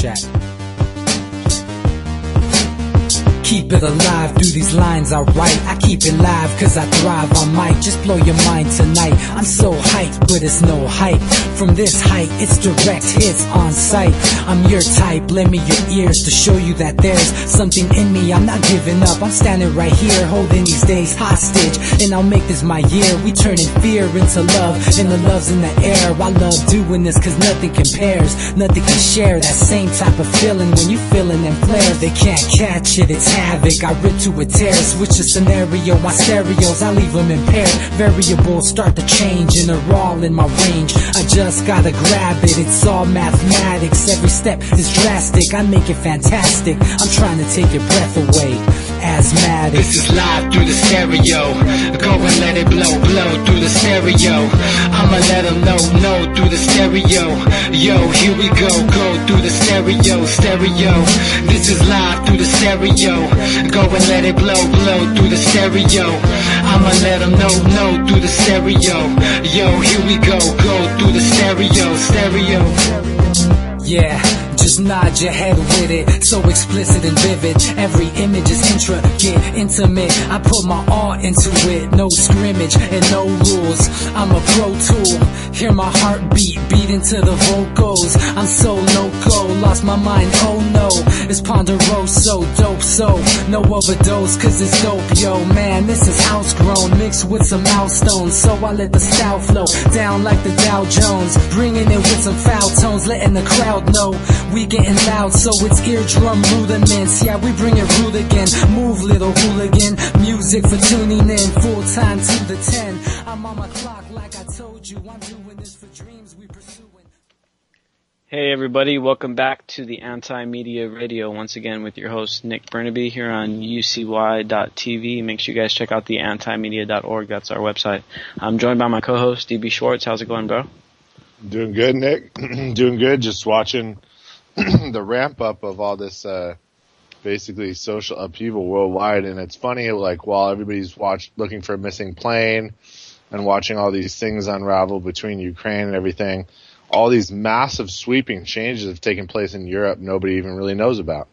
Check. Keep it alive, through these lines I write. I keep it live cause I thrive, I might just blow your mind tonight. I'm so hyped, but it's no hype. From this height, it's direct hits on sight. I'm your type, lend me your ears to show you that there's something in me. I'm not giving up, I'm standing right here, holding these days hostage. And I'll make this my year, we turning fear into love, and the love's in the air. I love doing this cause nothing compares, nothing can share that same type of feeling when you feeling them flares. They can't catch it, it's havoc, I rip to a tear. Switch the scenario, my stereos, I leave them impaired. Variables start to change and they're all in my range. I just gotta grab it, it's all mathematics. Every step is drastic, I make it fantastic. I'm trying to take your breath away, asthmatic. This is live through the stereo. Go and let it blow, blow through the stereo. I'ma let them know through the stereo. Yo, here we go through the stereo, stereo. This is live through the stereo. Go and let it blow, blow through the stereo. I'ma let them know through the stereo. Yo, here we go through the stereo, stereo. Yeah, just nod your head with it, so explicit and vivid. Every image is intricate, intimate. I put my all into it, no scrimmage and no rules. I'm a pro tool, hear my heartbeat, beat into the vocals. I'm so loco, lost my mind, oh no. It's Ponderoso, dope, so no overdose, cause it's dope, yo. Man, this is house grown, mixed with some milestones. So I let the style flow down like the Dow Jones, bringing it with some foul tones, letting the crowd know we getting loud, so it's eardrum rudiments. Yeah, we bring it rude again. Move, little hooligan. Music for tuning in, full time to the 10. I'm on my clock like I told you. I'm doing this for dreams we pursuing. Hey everybody, welcome back to the Anti-Media Radio once again with your host Nick Burnaby here on UCY.TV. Make sure you guys check out the antimedia.org, that's our website. I'm joined by my co-host DB Schwartz. How's it going, bro? Doing good, Nick. Doing good. Just watching the ramp up of all this basically social upheaval worldwide. And it's funny, like while everybody's looking for a missing plane and watching all these things unravel between Ukraine and everything, all these massive sweeping changes have taken place in Europe nobody even really knows about.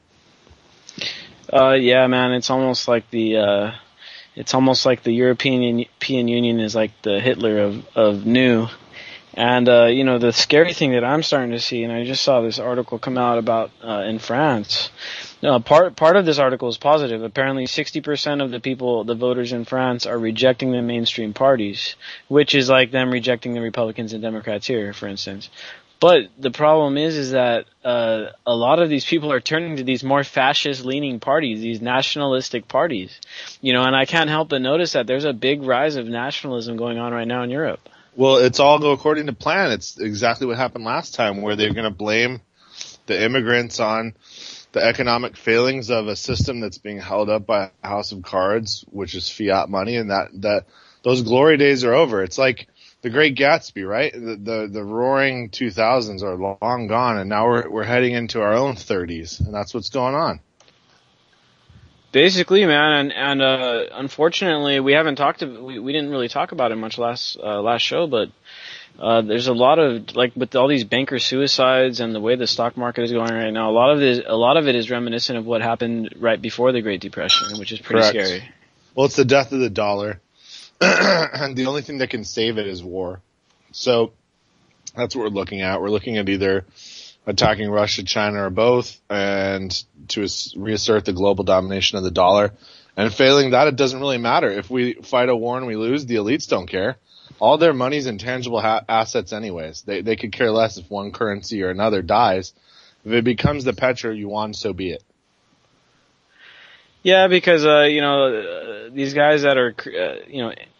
Yeah, man, it's almost like the European Union is like the Hitler of new. And, the scary thing that I'm starting to see, and I just saw this article come out about, in France. Part of this article is positive. Apparently 60% of the voters in France are rejecting the mainstream parties, which is like them rejecting the Republicans and Democrats here, for instance. But the problem is that, a lot of these people are turning to these more fascist-leaning parties, these nationalistic parties. And I can't help but notice that there's a big rise of nationalism going on right now in Europe. Well, it's all go according to plan. It's exactly what happened last time, where they're going to blame the immigrants on the economic failings of a system that's being held up by a house of cards, which is fiat money, and that those glory days are over. It's like the Great Gatsby, right? The roaring 2000s are long gone, and now we're heading into our own 30s, and that's what's going on. Basically, man, and unfortunately, we haven't we didn't really talk about it much last show, but there's a lot of, like, with all these banker suicides and the way the stock market is going right now, a lot of it is reminiscent of what happened right before the Great Depression, which is pretty Correct. Scary. Well, it's the death of the dollar, and the only thing that can save it is war. So that's what we're looking at. We're looking at either attacking Russia, China, or both, and to reassert the global domination of the dollar. And failing that, it doesn't really matter. If we fight a war and we lose, the elites don't care. All their money's intangible assets anyways. They could care less if one currency or another dies. If it becomes the petro-yuan, so be it. Yeah, because, these guys that are,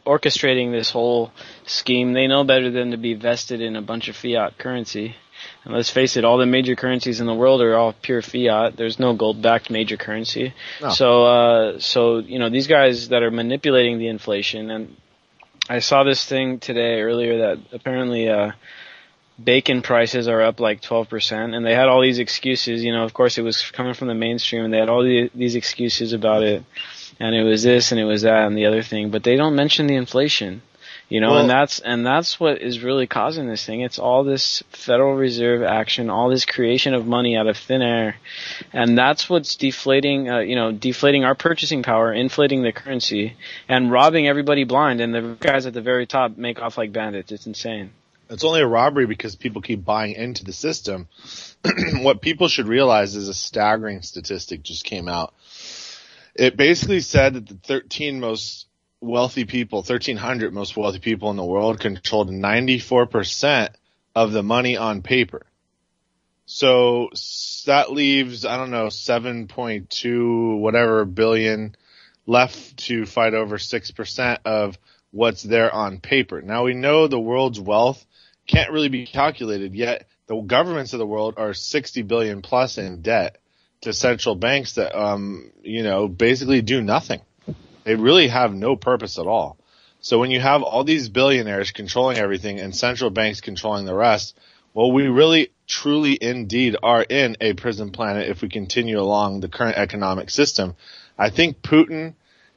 orchestrating this whole scheme, they know better than to be vested in a bunch of fiat currency. And let's face it, all the major currencies in the world are all pure fiat. There's no gold-backed major currency. No. So these guys that are manipulating the inflation, and I saw this thing today earlier that apparently bacon prices are up like 12%, and they had all these excuses. Of course, it was coming from the mainstream, and they had all these excuses about it, and it was this and it was that and the other thing, but they don't mention the inflation. You know, Well, and that's what is really causing this thing. It's all this Federal Reserve action, all this creation of money out of thin air, and that's what's deflating, deflating our purchasing power, inflating the currency, and robbing everybody blind. And the guys at the very top make off like bandits. It's insane. it's only a robbery because people keep buying into the system. What people should realize is a staggering statistic just came out. It basically said that the 1,300 most wealthy people in the world controlled 94% of the money on paper. So that leaves, I don't know, 7.2 whatever billion left to fight over 6% of what's there on paper. Now we know the world's wealth can't really be calculated, yet the governments of the world are 60 billion plus in debt to central banks that, basically do nothing. They really have no purpose at all. So when you have all these billionaires controlling everything and central banks controlling the rest, well, we really, truly, indeed are in a prison planet if we continue along the current economic system. I think Putin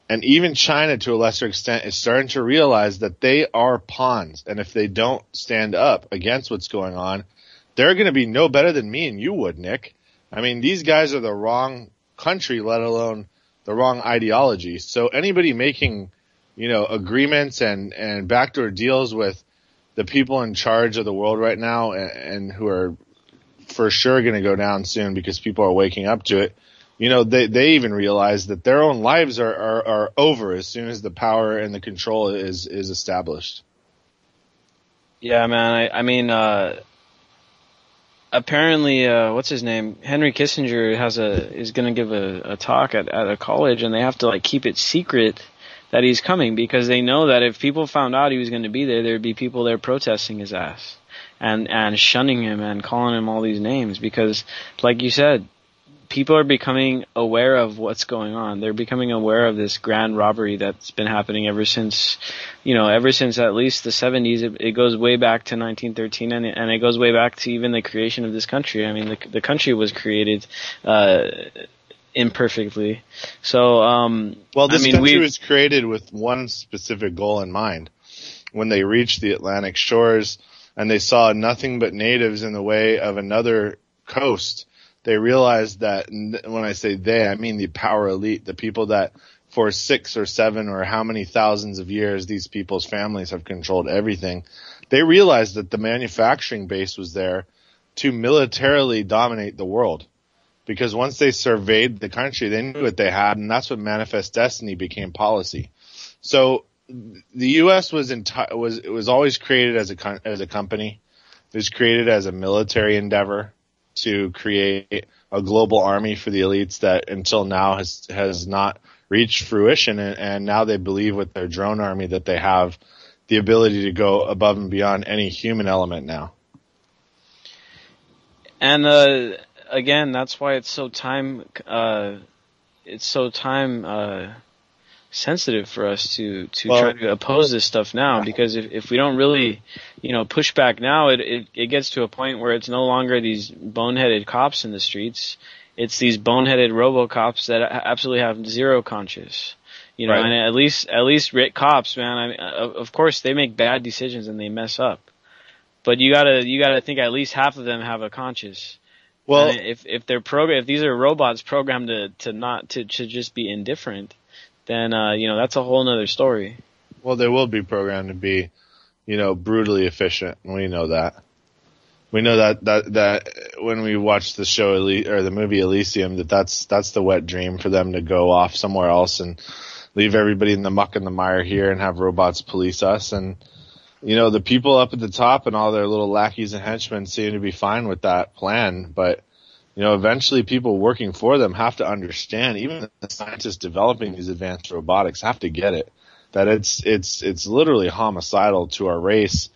and even China, to a lesser extent, is starting to realize that they are pawns. And if they don't stand up against what's going on, they're going to be no better than me and you would, Nick. I mean, these guys are the wrong country, let alone the wrong ideology. So anybody making, agreements and backdoor deals with the people in charge of the world right now and who are for sure going to go down soon because people are waking up to it, they even realize that their own lives are over as soon as the power and the control is established. Yeah, man. I mean, apparently, what's his name? Henry Kissinger is going to give a talk at a college, and they have to keep it secret that he's coming because they know that if people found out he was going to be there, there'd be people there protesting his ass and shunning him and calling him all these names because, like you said, people are becoming aware of what's going on. They're becoming aware of this grand robbery that's been happening ever since at least the 70s. It goes way back to 1913, and it goes way back to even the creation of this country. I mean, the country was created imperfectly. So, this country was created with one specific goal in mind. When they reached the Atlantic shores and they saw nothing but natives in the way of another coast, they realized that, when I say they, I mean the power elite, the people that for 6 or 7 or how many thousands of years these people's families have controlled everything. They realized that the manufacturing base was there to militarily dominate the world. Because once they surveyed the country, they knew what they had, and that's what Manifest Destiny became policy. So the U.S. was always created as a company. It was created as a military endeavor to create a global army for the elites that until now has not reached fruition, and now they believe with their drone army that they have the ability to go above and beyond any human element now. And again, that's why it's so time sensitive for us to try to oppose this stuff now, because if we don't really, push back now, it gets to a point where it's no longer these boneheaded cops in the streets. It's these boneheaded robo-cops that absolutely have zero conscience. Right. And at least cops, man, I mean, of course they make bad decisions and they mess up. But you gotta think at least half of them have a conscience. Well, and if these are robots programmed to just be indifferent, then that's a whole nother story. Well, they will be programmed to be, brutally efficient, and we know that. We know that when we watch the show or the movie Elysium, that's the wet dream for them to go off somewhere else and leave everybody in the muck and the mire here and have robots police us. And the people up at the top and all their little lackeys and henchmen seem to be fine with that plan, but eventually people working for them have to understand, even the scientists developing these advanced robotics have to get it, that it's literally homicidal to our race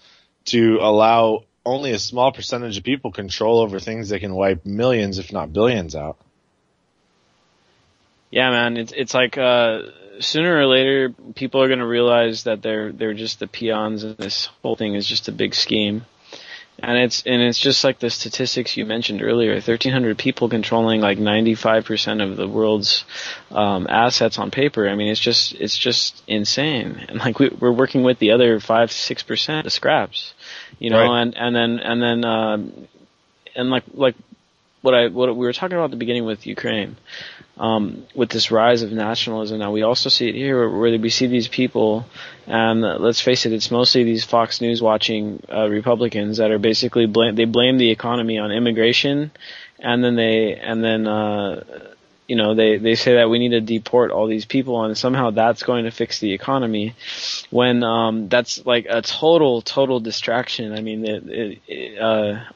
to allow only a small percentage of people control over things that can wipe millions, if not billions out. Yeah, man, it's like sooner or later people are going to realize that they're just the peons and this whole thing is just a big scheme. And it's just like the statistics you mentioned earlier, 1,300 people controlling like 95% of the world's assets on paper. I mean, it's just insane. And like we're working with the other 5-6%, the scraps, you know, Right. and like what we were talking about at the beginning with Ukraine, with this rise of nationalism. Now we also see it here, where we see these people, and let's face it, it's mostly these Fox News watching Republicans that are basically they blame the economy on immigration, and then they say that we need to deport all these people, and somehow that's going to fix the economy, when that's like a total distraction. I mean,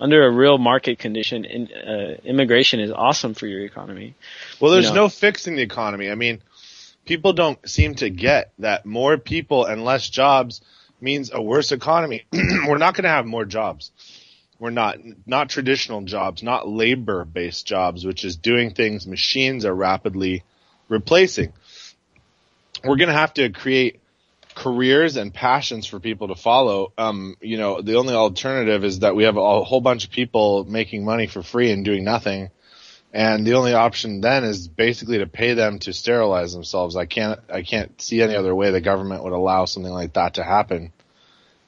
under a real market condition, immigration is awesome for your economy. Well, there's You know? no fixing the economy. I mean, people don't seem to get that more people and less jobs means a worse economy. We're not going to have more jobs. We're not traditional jobs, not labor-based jobs, which is doing things machines are rapidly replacing. We're going to have to create careers and passions for people to follow. The only alternative is that we have a whole bunch of people making money for free and doing nothing. And the only option then is basically to pay them to sterilize themselves. I can't see any other way the government would allow something like that to happen.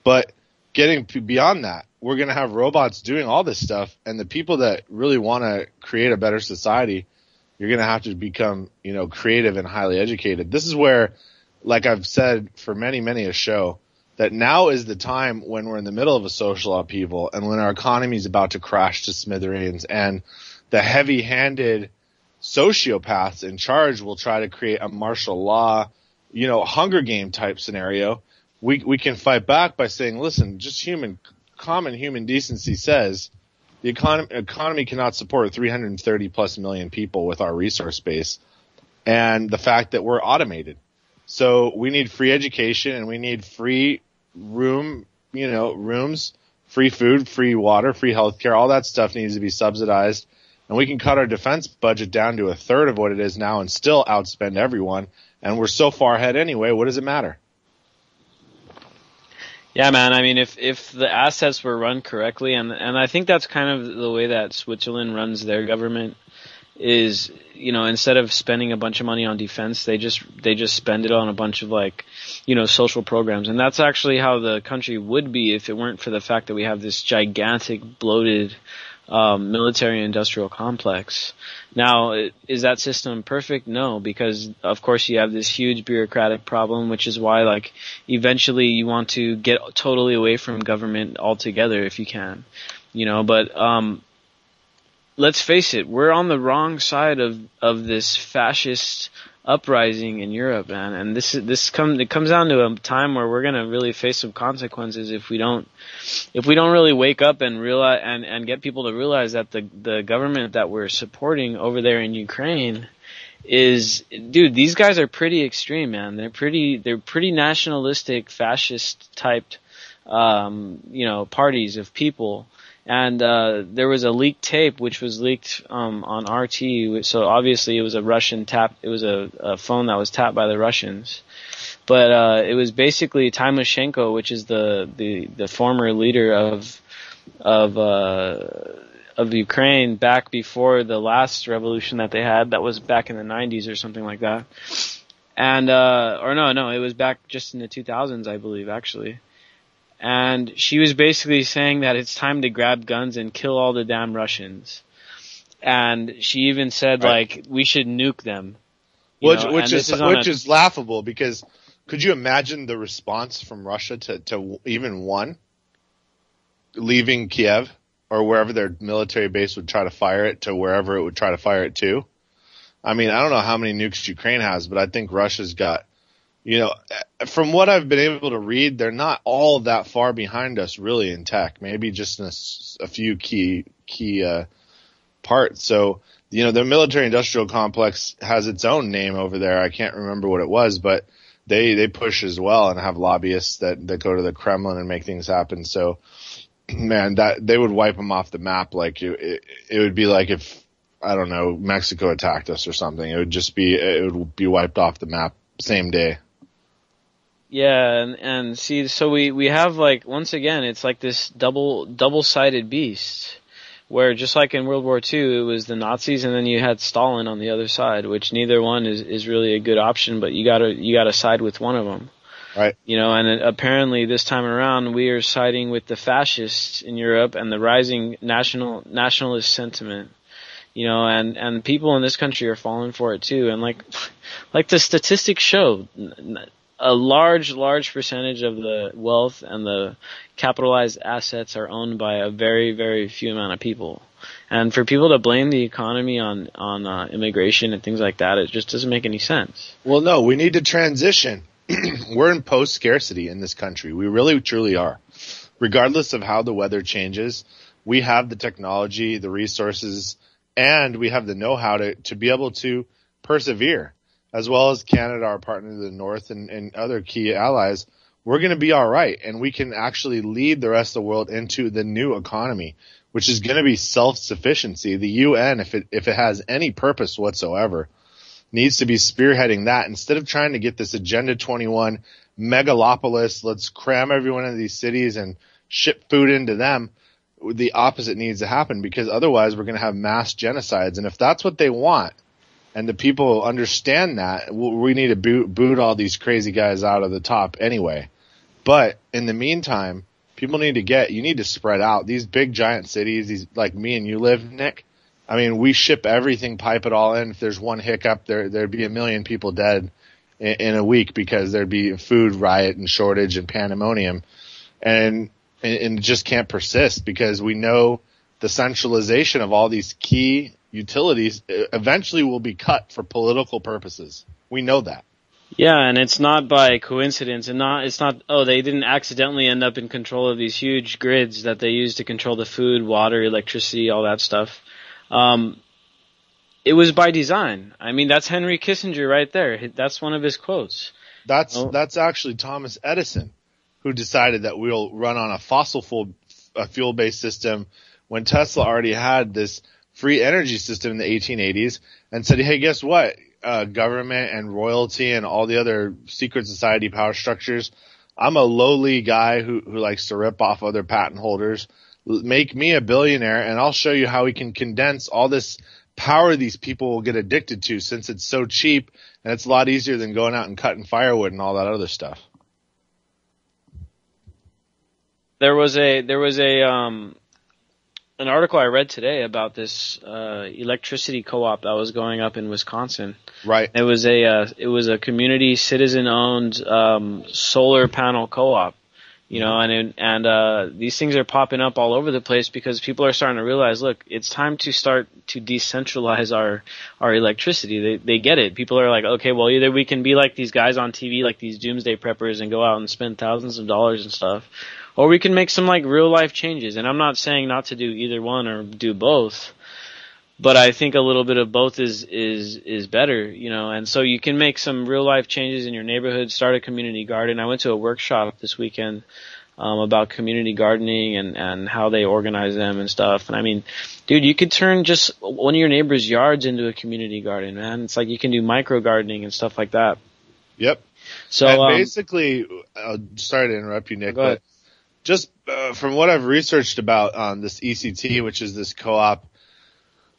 But getting beyond that, we're going to have robots doing all this stuff, and the people that really want to create a better society, you're going to have to become, creative and highly educated. This is where, like I've said for many, many a show, that now is the time when we're in the middle of a social upheaval and when our economy is about to crash to smithereens, and the heavy-handed sociopaths in charge will try to create a martial law, Hunger Game type scenario. We can fight back by saying, listen, just common human decency says the economy cannot support 330 plus million people with our resource base, and the fact that we're automated. So we need free education, and we need free rooms, free food, free water, free healthcare. All that stuff needs to be subsidized. And we can cut our defense budget down to a third of what it is now and still outspend everyone. And we're so far ahead anyway, what does it matter? Yeah, man. I mean, if the assets were run correctly, and I think that's kind of the way that Switzerland runs their government, is, instead of spending a bunch of money on defense, they just spend it on a bunch of social programs. And that's actually how the country would be if it weren't for the fact that we have this gigantic bloated military industrial complex. Now, is that system perfect? No, because of course you have this huge bureaucratic problem, which is why eventually you want to get totally away from government altogether if you can, but let's face it, we're on the wrong side of this fascist uprising in Europe, man. And it comes down to a time where we're gonna really face some consequences if we don't really wake up and realize and get people to realize that the government that we're supporting over there in Ukraine these guys are pretty extreme, man. They're pretty nationalistic, fascist typed parties of people. And there was a leaked tape which was leaked on RT. So obviously it was a Russian tap. It was a phone that was tapped by the Russians. But it was basically Tymoshenko, which is the former leader of Ukraine back before the last revolution that they had. That was back in the 90s or something like that. And it was back just in the 2000s, I believe, actually. And she was basically saying that it's time to grab guns and kill all the damn Russians. And she even said, we should nuke them. Which is laughable, because could you imagine the response from Russia to even one leaving Kiev or wherever their military base would try to fire it to wherever it would try to fire it to? I mean, I don't know how many nukes Ukraine has, but I think Russia's got, from what I've been able to read, they're not all that far behind us really in tech, maybe just in a few key parts. So, the military industrial complex has its own name over there. I can't remember what it was, but they push as well and have lobbyists that go to the Kremlin and make things happen. So, man, that they would wipe them off the map. Like it would be like if, I don't know, Mexico attacked us or something. It would be wiped off the map same day. Yeah, and see, so we have like, once again, it's like this double-sided beast, where just like in World War II, it was the Nazis, and then you had Stalin on the other side, which neither one is really a good option, but you gotta side with one of them. Right. You know, and apparently this time around we are siding with the fascists in Europe and the rising nationalist sentiment. You know, and people in this country are falling for it too. And like the statistics show, a large percentage of the wealth and the capitalized assets are owned by a very, very few amount of people. And for people to blame the economy on immigration and things like that, it just doesn't make any sense. Well, no, we need to transition. We're in post-scarcity in this country. We really, truly are. Regardless of how the weather changes, we have the technology, the resources, and we have the know-how to be able to persevere, as well as Canada, our partner to the north, and other key allies. We're going to be all right, and we can actually lead the rest of the world into the new economy, which is going to be self-sufficiency. The UN, if it has any purpose whatsoever, needs to be spearheading that instead of trying to get this Agenda 21 megalopolis. Let's cram everyone into these cities and ship food into them. The opposite needs to happen, because otherwise we're going to have mass genocides. And if that's what they want, and the people understand that, we need to boot all these crazy guys out of the top anyway. But in the meantime, people need to spread out. These big giant cities, these, like me and you live, Nick, I mean, we ship everything, pipe it all in. If there's one hiccup, there'd be 1 million people dead in a week, because there'd be a food riot and shortage and pandemonium. And it just can't persist, because we know the centralization of all these key utilities eventually will be cut for political purposes. We know that. Yeah, and it's not by coincidence, and it's not, they didn't accidentally end up in control of these huge grids that they use to control the food, water, electricity, all that stuff. It was by design. I mean, that's Henry Kissinger right there. That's one of his quotes. That's actually Thomas Edison, who decided that we'll run on a fossil fuel-based system when Tesla already had this free energy system in the 1880s, and said, hey, guess what? Government and royalty and all the other secret society power structures, I'm a lowly guy who likes to rip off other patent holders. Make me a billionaire, and I'll show you how we can condense all this power these people will get addicted to, since it's so cheap and it's a lot easier than going out and cutting firewood and all that other stuff. There was an article I read today about this electricity co-op that was going up in Wisconsin. Right. It was a community citizen-owned solar panel co-op. You know, and these things are popping up all over the place, because people are starting to realize, look, it's time to start to decentralize our electricity. They get it. People are like, okay, well, either we can be like these guys on TV, like these doomsday preppers, and go out and spend thousands of dollars and stuff, or we can make some like real life changes. And I'm not saying not to do either one or do both, but I think a little bit of both is better, you know. And so you can make some real life changes in your neighborhood, start a community garden. I went to a workshop this weekend about community gardening and how they organize them and stuff. And I mean, dude, you could turn just one of your neighbor's yards into a community garden, man. It's like you can do micro gardening and stuff like that. Yep. So and basically, sorry to interrupt you, Nick, but just from what I've researched about this ECT, which is this co-op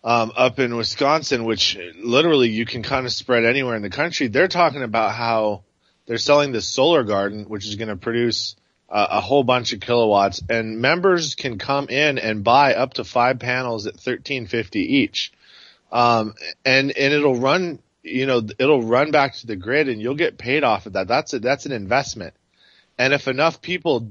up in Wisconsin, which literally you can kind of spread anywhere in the country, they're talking about how they're selling this solar garden, which is going to produce a whole bunch of kilowatts, and members can come in and buy up to 5 panels at $13.50 each. And it'll run, it'll run back to the grid, and you'll get paid off of that. That's an investment. And if enough people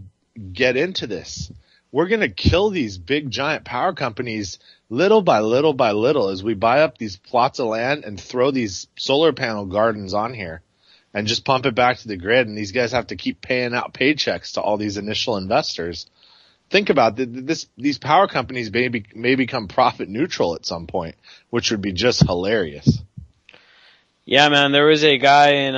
get into this, we're going to kill these big giant power companies little by little by little, as we buy up these plots of land and throw these solar panel gardens on here and just pump it back to the grid. And these guys have to keep paying out paychecks to all these initial investors. Think about this. These power companies may become profit neutral at some point, which would be just hilarious. Yeah, man, there was a guy in,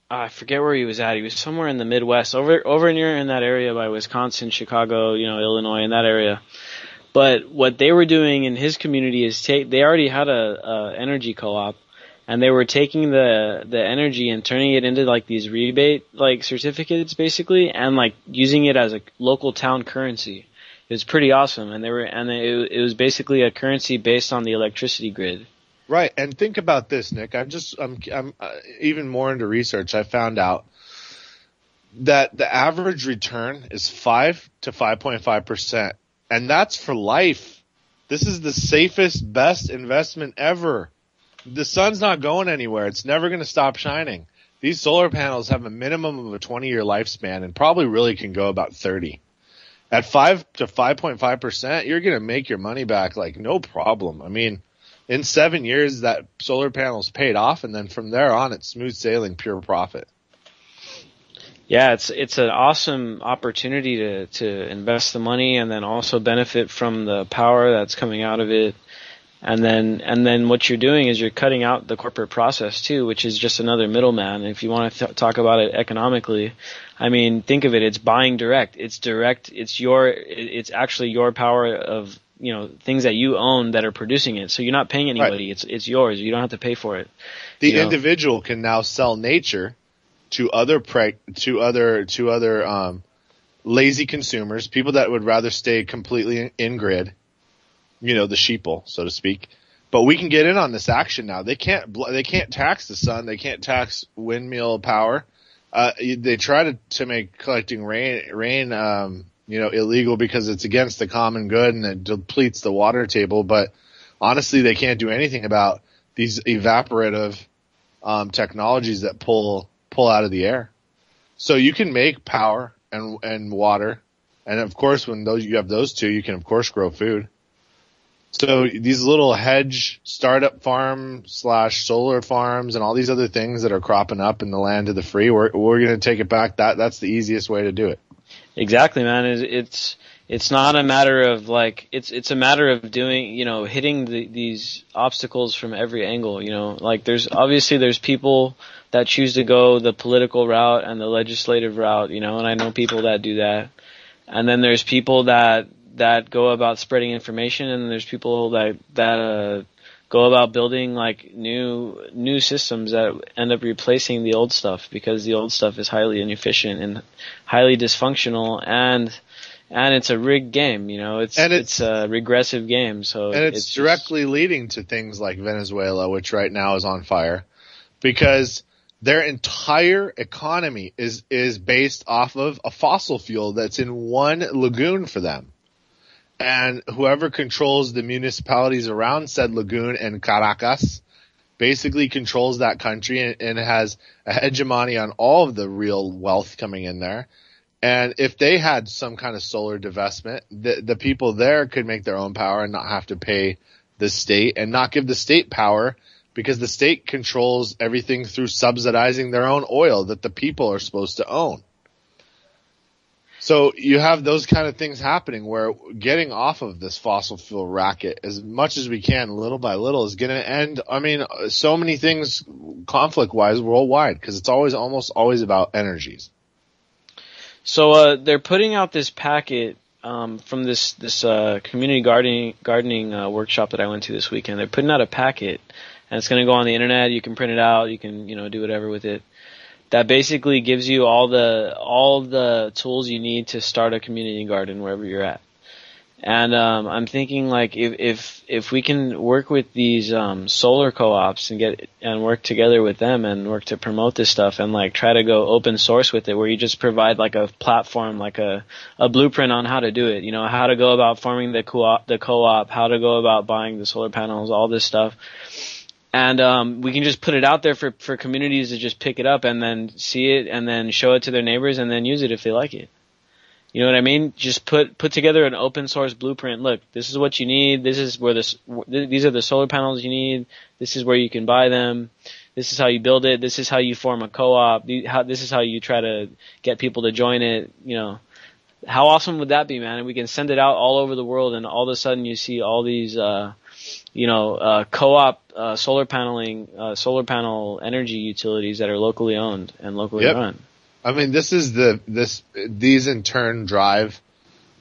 I forget where he was at. He was somewhere in the Midwest, over near in that area by Wisconsin, Chicago, Illinois, in that area. But what they were doing in his community is they already had a energy co-op, and they were taking the energy and turning it into like these rebate like certificates basically, and like using it as a local town currency. It was pretty awesome, and it was basically a currency based on the electricity grid. Right, and think about this, Nick. I'm even more into research. I found out that the average return is 5 to 5.5%, and that's for life. This is the safest, best investment ever. The sun's not going anywhere. It's never going to stop shining. These solar panels have a minimum of a 20-year lifespan and probably really can go about 30. At 5 to 5.5%, you're going to make your money back like no problem. I mean, in 7 years, that solar panel's paid off, and then from there on, it's smooth sailing, pure profit. Yeah, it's an awesome opportunity to invest the money and then also benefit from the power that's coming out of it. And then what you're doing is you're cutting out the corporate process too, which is just another middleman. If you want to talk about it economically, I mean, think of it. It's buying direct. It's direct. It's actually your power of, you know, things that you own that are producing it. So you're not paying anybody. Right. It's yours. You don't have to pay for it. The individual can now sell nature to other lazy consumers, people that would rather stay completely in grid. You know, the sheeple, so to speak. But we can get in on this action now. They can't tax the sun. They can't tax windmill power. They try to make collecting rain, illegal because it's against the common good and it depletes the water table. But honestly, they can't do anything about these evaporative technologies that pull out of the air. So you can make power and water, and of course, when you have those two, you can of course grow food. So these little hedge startup farm / solar farms and all these other things that are cropping up in the land of the free, we're going to take it back. That's the easiest way to do it. Exactly, man. It's not a matter of like, it's a matter of doing, hitting these obstacles from every angle, like there's people that choose to go the political route and the legislative route, and I know people that do that. And then there's people that go about spreading information, and there's people that go about building like new systems that end up replacing the old stuff because the old stuff is highly inefficient and highly dysfunctional, and it's a rigged game, it's a regressive game. So it's directly leading to things like Venezuela, which right now is on fire, because their entire economy is based off of a fossil fuel that's in one lagoon for them. And whoever controls the municipalities around said lagoon in Caracas basically controls that country and has a hegemony on all of the real wealth coming in there. And if they had some kind of solar divestment, the people there could make their own power and not have to pay the state and not give the state power, because the state controls everything through subsidizing their own oil that the people are supposed to own. So you have those kind of things happening where getting off of this fossil fuel racket as much as we can, little by little, is going to end. I mean, so many things conflict-wise worldwide, because it's almost always about energies. So they're putting out this packet from this community gardening workshop that I went to this weekend. They're putting out a packet, and it's going to go on the internet. You can print it out. You can do whatever with it. That basically gives you all the tools you need to start a community garden wherever you're at. And I'm thinking like if we can work with these solar co-ops and work together with them and work to promote this stuff and like try to go open source with it, where you just provide like a platform, like a blueprint on how to do it, how to go about forming the co-op, how to go about buying the solar panels, all this stuff. And we can just put it out there for communities to just pick it up and then see it and then show it to their neighbors and then use it if they like it. You know what I mean? Just put together an open source blueprint. Look, this is what you need. This is where these are the solar panels you need. This is where you can buy them. This is how you build it. This is how you form a co-op. This is how you try to get people to join it. How awesome would that be, man? And we can send it out all over the world, and all of a sudden you see all these co-op solar panel energy utilities that are locally owned and locally run. I mean, these in turn drive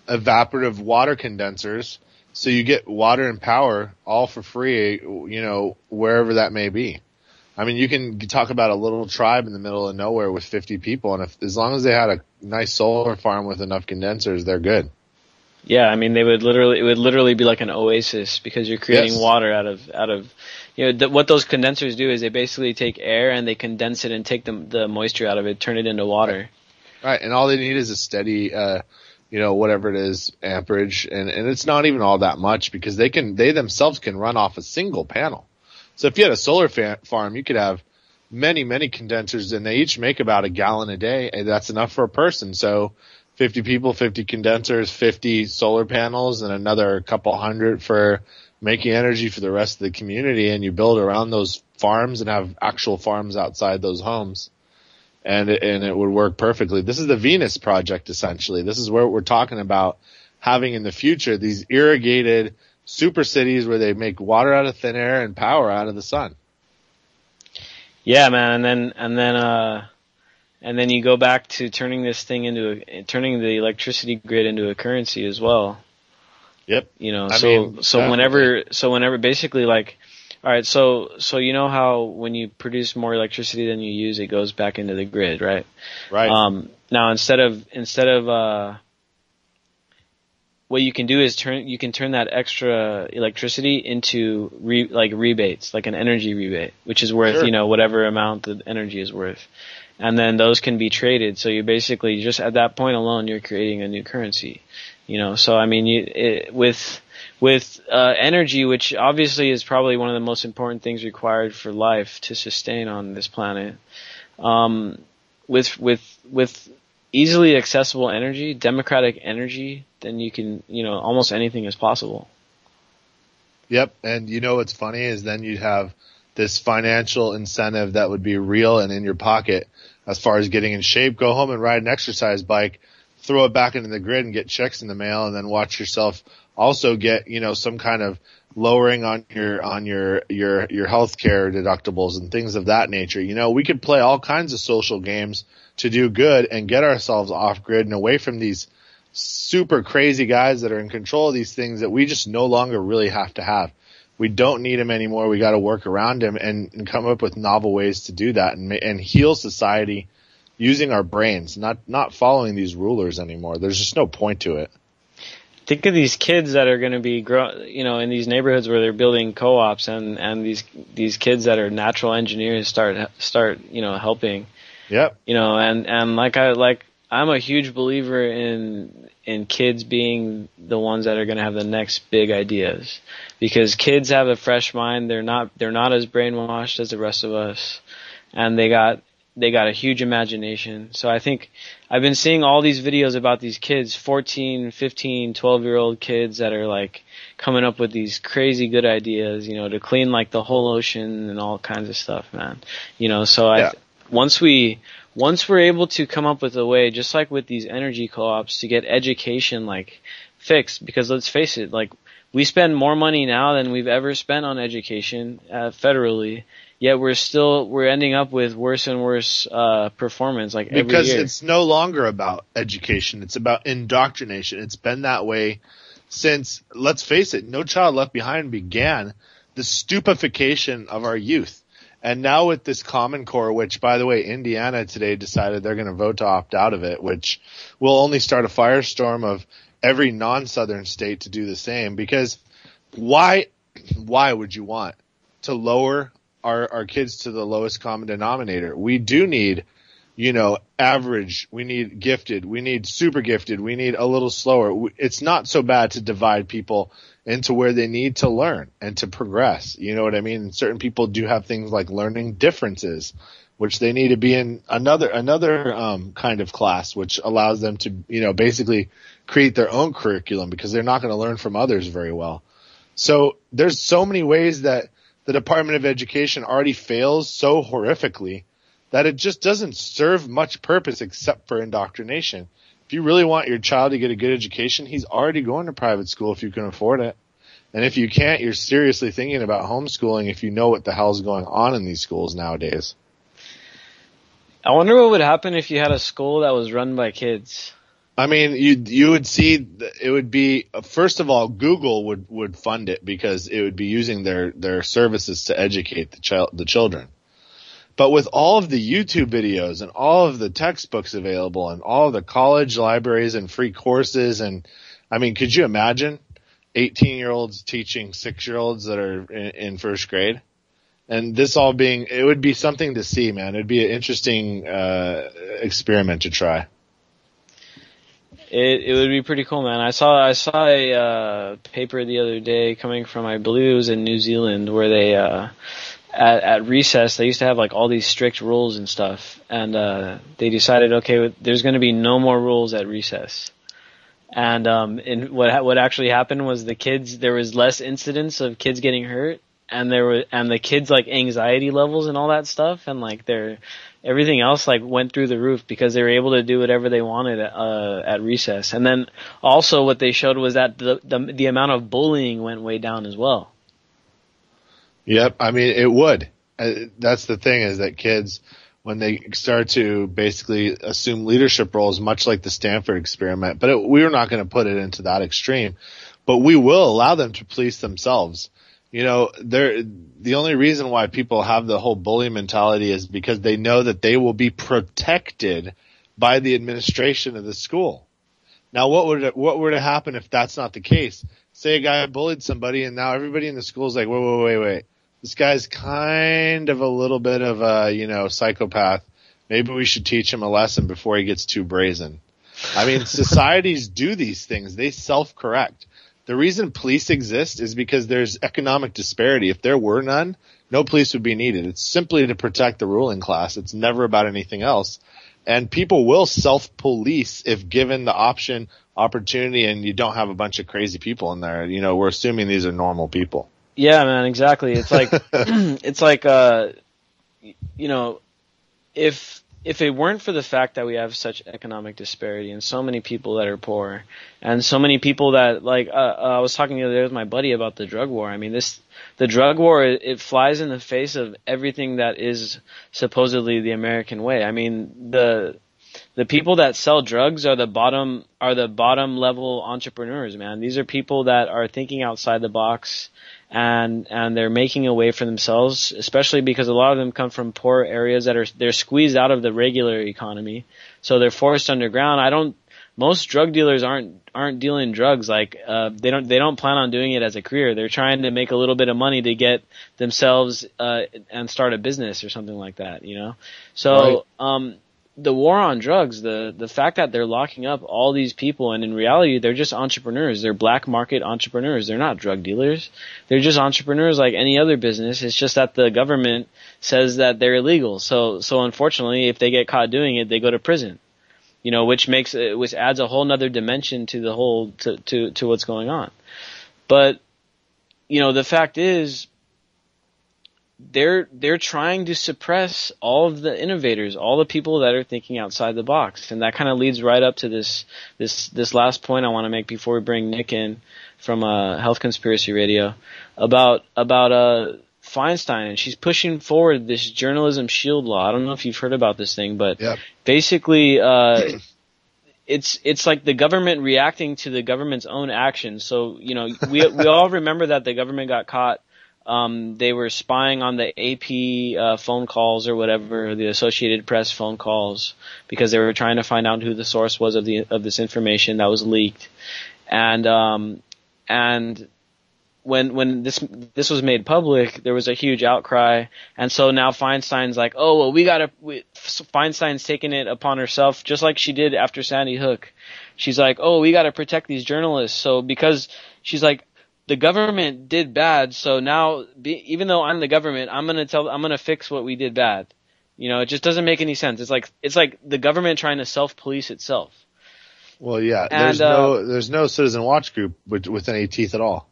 evaporative water condensers, so you get water and power all for free, wherever that may be. I mean, you can talk about a little tribe in the middle of nowhere with 50 people, and as long as they had a nice solar farm with enough condensers, they're good. Yeah, I mean, it would literally be like an oasis because you're creating water out of, what those condensers do is they basically take air and they condense it and take the moisture out of it, turn it into water. Right, and all they need is a steady, whatever it is, amperage, and it's not even all that much because they themselves can run off a single panel. So if you had a solar farm, you could have many, many condensers, and they each make about a gallon a day, and that's enough for a person. So 50 people, 50 condensers, 50 solar panels, and another couple hundred for making energy for the rest of the community, and you build around those farms and have actual farms outside those homes. And it would work perfectly. This is the Venus Project, essentially. This is what we're talking about having in the future, these irrigated super cities where they make water out of thin air and power out of the sun. Yeah, man, and then you go back to turning the electricity grid into a currency as well. Yep. Whenever basically like, all right, so you know how when you produce more electricity than you use, it goes back into the grid, right? Right. Now instead of what you can do is turn that extra electricity into rebates, like an energy rebate, which is worth, whatever amount the energy is worth. And then those can be traded. So you basically just at that point alone, you're creating a new currency, So I mean, with energy, which obviously is probably one of the most important things required for life to sustain on this planet, with easily accessible energy, democratic energy, then you can, almost anything is possible. Yep. And what's funny is then you'd have this financial incentive that would be real and in your pocket as far as getting in shape. Go home and ride an exercise bike, throw it back into the grid and get checks in the mail, and then watch yourself also get, some kind of lowering on your healthcare deductibles and things of that nature. We could play all kinds of social games to do good and get ourselves off grid and away from these super crazy guys that are in control of these things that we just no longer really have to have. We don't need them anymore. We got to work around them and come up with novel ways to do that and heal society using our brains, not following these rulers anymore. There's just no point to it. Think of these kids that are going to be, in these neighborhoods where they're building co-ops, and these kids that are natural engineers start helping. Yep. And I'm a huge believer in kids being the ones that are going to have the next big ideas, because kids have a fresh mind. They're not as brainwashed as the rest of us, and they got a huge imagination. So I think I've been seeing all these videos about these kids, 14, 15, 12-year-old kids that are like coming up with these crazy good ideas, to clean like the whole ocean and all kinds of stuff, man. Once we're able to come up with a way, just like with these energy co-ops, to get education like fixed, because let's face it, like we spend more money now than we've ever spent on education federally, yet we're ending up with worse and worse performance like every year. Because it's no longer about education, it's about indoctrination. It's been that way since, let's face it, No Child Left Behind began the stupefaction of our youth. And now with this Common Core, which, by the way, Indiana today decided they're going to vote to opt out of it, which will only start a firestorm of every non-Southern state to do the same. Because why would you want to lower our kids to the lowest common denominator? We do need, average. We need gifted. We need super gifted. We need a little slower. It's not so bad to divide people into where they need to learn and to progress. You know what I mean? And certain people do have things like learning differences, which they need to be in another kind of class, which allows them to, basically create their own curriculum, because they're not going to learn from others very well. So there's so many ways that the Department of Education already fails so horrifically that it just doesn't serve much purpose except for indoctrination. If you really want your child to get a good education, he's already going to private school if you can afford it. And if you can't, you're seriously thinking about homeschooling if you know what the hell's going on in these schools nowadays. I wonder what would happen if you had a school that was run by kids. I mean, you would see it would be, first of all, Google would fund it, because it would be using their services to educate the children. But with all of the YouTube videos and all of the textbooks available and all of the college libraries and free courses, and I mean, could you imagine 18-year-olds teaching 6-year-olds that are in first grade? And this all being, it would be something to see, man. It'd be an interesting experiment to try. It would be pretty cool, man. I saw a paper the other day coming from, I believe it was in New Zealand, where they at recess they used to have like all these strict rules and stuff, and they decided, okay, there's going to be no more rules at recess. And what actually happened was there was less incidents of kids getting hurt, and the kids like anxiety levels and all that stuff, and like everything else like went through the roof because they were able to do whatever they wanted at recess. And then also what they showed was that the amount of bullying went way down as well. Yep, I mean it would. That's the thing, is that kids, when they start to basically assume leadership roles, much like the Stanford experiment, but we're not going to put it into that extreme, but we will allow them to police themselves. You know, the only reason why people have the whole bully mentality is because they know that they will be protected by the administration of the school. Now, what were to happen if that's not the case? Say a guy bullied somebody, and now everybody in the school is like, wait. This guy's kind of a little bit of a, psychopath. Maybe we should teach him a lesson before he gets too brazen. I mean, societies do these things. They self-correct. The reason police exist is because there's economic disparity. If there were none, no police would be needed. It's simply to protect the ruling class. It's never about anything else. And people will self-police if given the opportunity, and you don't have a bunch of crazy people in there. We're assuming these are normal people. Yeah, man, exactly. It's like, if it weren't for the fact that we have such economic disparity and so many people that are poor and so many people that I was talking the other day with my buddy about the drug war. I mean, the drug war, it flies in the face of everything that is supposedly the American way. I mean, the people that sell drugs are the bottom level entrepreneurs, man. These are people that are thinking outside the box. And they're making a way for themselves, especially because a lot of them come from poor areas they're squeezed out of the regular economy, so they're forced underground. Most drug dealers aren't dealing drugs. Like they don't plan on doing it as a career. They're trying to make a little bit of money to get themselves and start a business or something like that. So right. The war on drugs, the fact that they're locking up all these people, and in reality they're just entrepreneurs. They're black market entrepreneurs. They're not drug dealers. They're just entrepreneurs like any other business. It's just that the government says that they're illegal. So unfortunately, if they get caught doing it, they go to prison. Which adds a whole nother dimension to the whole to what's going on. But the fact is, they're trying to suppress all of the innovators, all the people that are thinking outside the box. And that kind of leads right up to this last point I want to make before we bring Nick in from Health Conspiracy Radio about Feinstein. And she's pushing forward this journalism shield law. I don't know if you've heard about this thing, but yep. Basically it's like the government reacting to the government's own actions. So, we all remember that the government got caught. They were spying on the AP phone calls or whatever, the Associated Press phone calls, because they were trying to find out who the source was of this information that was leaked. And when this was made public, there was a huge outcry, and so now Feinstein's like, oh well, Feinstein's taking it upon herself, just like she did after Sandy Hook. She's like, oh, we got to protect these journalists. So because she's like, the government did bad, so now, even though I'm the government, I'm gonna fix what we did bad. It just doesn't make any sense. It's like the government trying to self-police itself. Well, yeah, there's no Citizen Watch group with any teeth at all.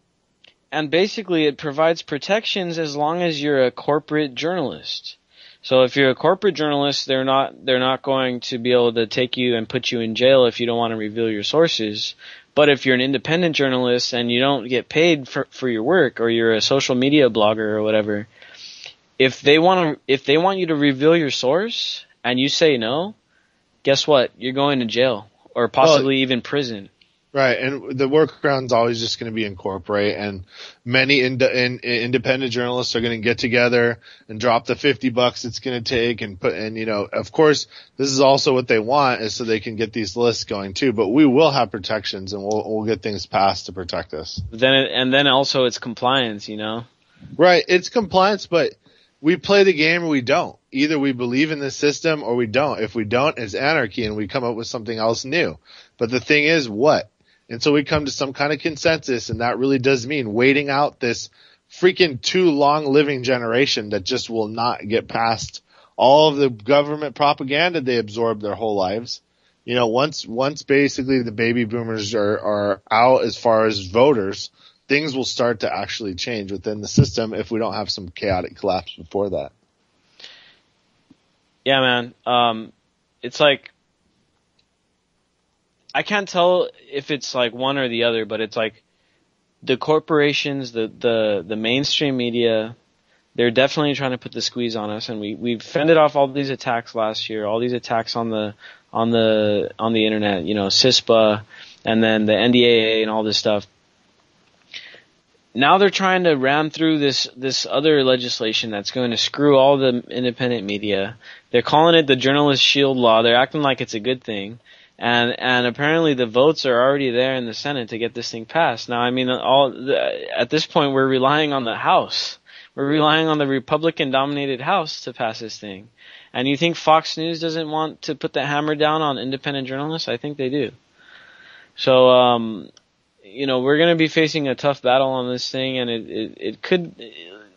And basically, it provides protections as long as you're a corporate journalist. So if you're a corporate journalist, they're not going to be able to take you and put you in jail if you don't want to reveal your sources. But if you're an independent journalist and you don't get paid for your work, or you're a social media blogger or whatever, if they want you to reveal your source and you say no, guess what? You're going to jail or possibly even prison. Right, and the workaround's always just going to be incorporate, and many independent journalists are going to get together and drop the $50 it's going to take and put, and of course, this is also what they want is so they can get these lists going too. But we will have protections, and we'll get things passed to protect us. Then also it's compliance, Right, it's compliance, but we play the game or we don't. Either we believe in the system or we don't. If we don't, it's anarchy, and we come up with something else new. But the thing is, what? Until we come to some kind of consensus, and that really does mean waiting out this freaking too long living generation that just will not get past all of the government propaganda they absorbed their whole lives. Once basically the baby boomers are out as far as voters, things will start to actually change within the system if we don't have some chaotic collapse before that. Yeah, man. It's like, I can't tell if it's like one or the other, but it's like the corporations, the mainstream media, they're definitely trying to put the squeeze on us, and we've fended off all these attacks last year, all these attacks on the internet, CISPA, and then the NDAA and all this stuff. Now they're trying to ram through this other legislation that's going to screw all the independent media. They're calling it the Journalist Shield Law. They're acting like it's a good thing. And apparently the votes are already there in the Senate to get this thing passed. Now, I mean, at this point, we're relying on the House. We're relying on the Republican-dominated House to pass this thing. And you think Fox News doesn't want to put the hammer down on independent journalists? I think they do. So, we're going to be facing a tough battle on this thing, and it could,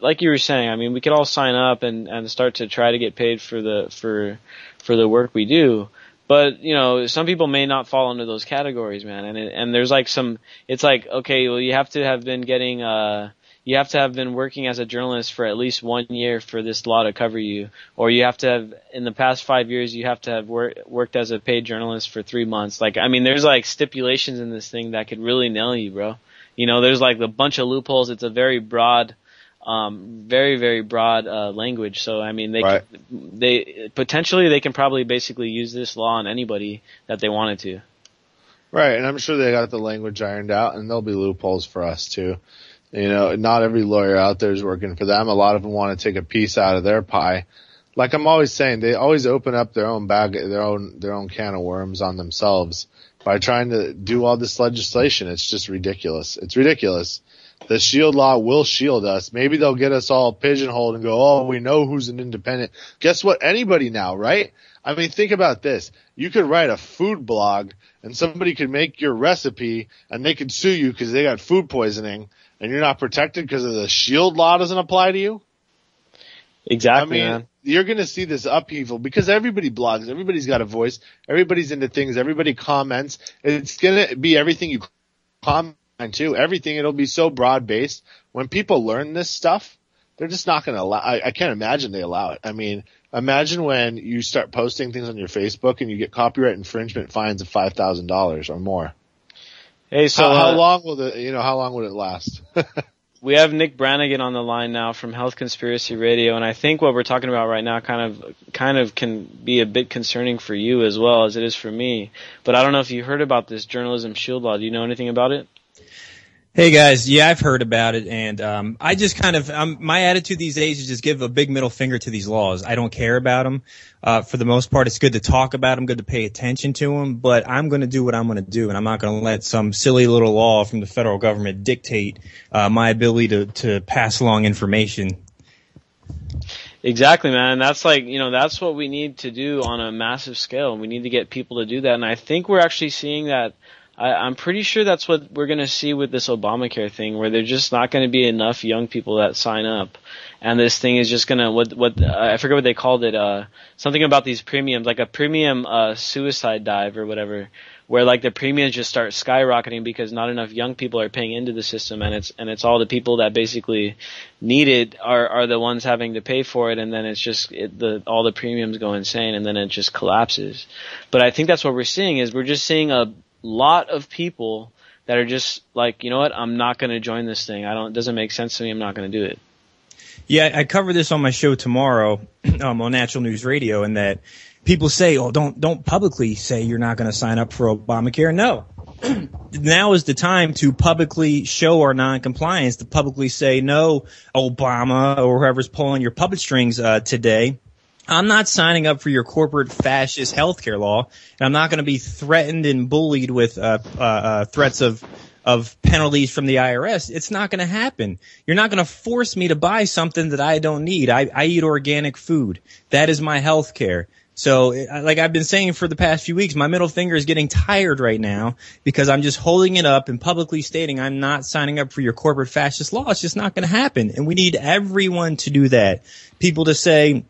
like you were saying, I mean, we could all sign up and start to try to get paid for the work we do. But, some people may not fall into those categories, man. And there's like it's like, okay, well, you have to have been working as a journalist for at least 1 year for this law to cover you. Or you have to have, in the past 5 years, you have to have worked as a paid journalist for 3 months. Like, I mean, there's like stipulations in this thing that could really nail you, bro. There's like a bunch of loopholes. It's a very broad, very, very broad language. So I mean, they potentially can probably basically use this law on anybody that they wanted to. Right, and I'm sure they got the language ironed out, and there'll be loopholes for us too. Not every lawyer out there is working for them. A lot of them want to take a piece out of their pie. Like I'm always saying, they always open up their own bag, their own can of worms on themselves by trying to do all this legislation. It's just ridiculous. It's ridiculous. The shield law will shield us. Maybe they'll get us all pigeonholed and go, oh, we know who's an independent. Guess what? Anybody now, right? I mean, think about this. You could write a food blog and somebody could make your recipe and they could sue you because they got food poisoning and you're not protected because of the shield law doesn't apply to you. Exactly. I mean, man. You're going to see this upheaval because everybody blogs. Everybody's got a voice. Everybody's into things. Everybody comments. It's going to be everything you comment to, everything. It'll be so broad based. When people learn this stuff, they're just not going to allow. I can't imagine they allow it. I mean, imagine when you start posting things on your Facebook and you get copyright infringement fines of $5,000 or more. Hey, so how long will how long would it last? We have Nick Brannigan on the line now from Health Conspiracy Radio, and I think what we're talking about right now kind of can be a bit concerning for you as well as it is for me. But I don't know if you heard about this journalism shield law. Do you know anything about it? Hey guys, yeah, I've heard about it, and I just my attitude these days is just give a big middle finger to these laws. I don't care about them. For the most part, it's good to talk about them, good to pay attention to them, but I'm going to do what I'm going to do, and I'm not going to let some silly little law from the federal government dictate my ability to pass along information. Exactly, man. That's that's what we need to do on a massive scale. We need to get people to do that, and I think we're actually seeing that. I'm pretty sure that's what we're going to see with this Obamacare thing, where there's just not going to be enough young people that sign up. And this thing is just going to, I forget what they called it, something about these premiums, like a premium suicide dive or whatever, where like the premiums just start skyrocketing because not enough young people are paying into the system, and it's all the people that basically need it are the ones having to pay for it, and then it's just all the premiums go insane, and then it just collapses. But I think that's what we're seeing is we're just seeing a lot of people that are just like, you know what, I'm not going to join this thing. It doesn't make sense to me. I'm not going to do it. Yeah, I cover this on my show tomorrow on Natural News Radio, and that people say, oh, don't publicly say you're not going to sign up for Obamacare. No, now is the time to publicly show our non-compliance, to publicly say, no, Obama or whoever's pulling your puppet strings today, I'm not signing up for your corporate fascist healthcare law, and I'm not going to be threatened and bullied with threats of penalties from the IRS. It's not going to happen. You're not going to force me to buy something that I don't need. I eat organic food. That is my health care. So, like I've been saying for the past few weeks, my middle finger is getting tired right now because I'm just holding it up and publicly stating I'm not signing up for your corporate fascist law. It's just not going to happen. And we need everyone to do that. People to say,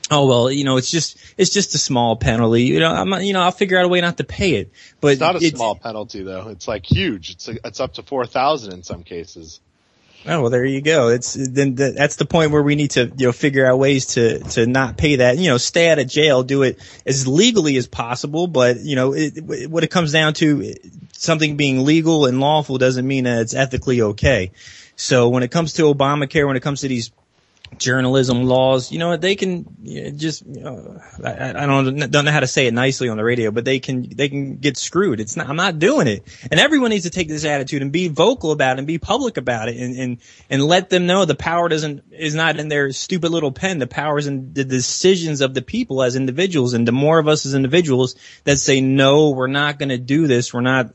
oh, well, it's just a small penalty. I'll figure out a way not to pay it. But it's not a small penalty though. It's like huge. It's up to 4,000 in some cases. Oh, well, there you go. That's the point where we need to, figure out ways to not pay that, stay out of jail, do it as legally as possible. But, what it comes down to, something being legal and lawful doesn't mean that it's ethically okay. So when it comes to Obamacare, when it comes to these journalism laws, they can just, I don't know how to say it nicely on the radio, but they can get screwed. I'm not doing it. And everyone needs to take this attitude and be vocal about it and be public about it and let them know the power is not in their stupid little pen. The power is in the decisions of the people as individuals. And the more of us as individuals that say, no, we're not going to do this, we're not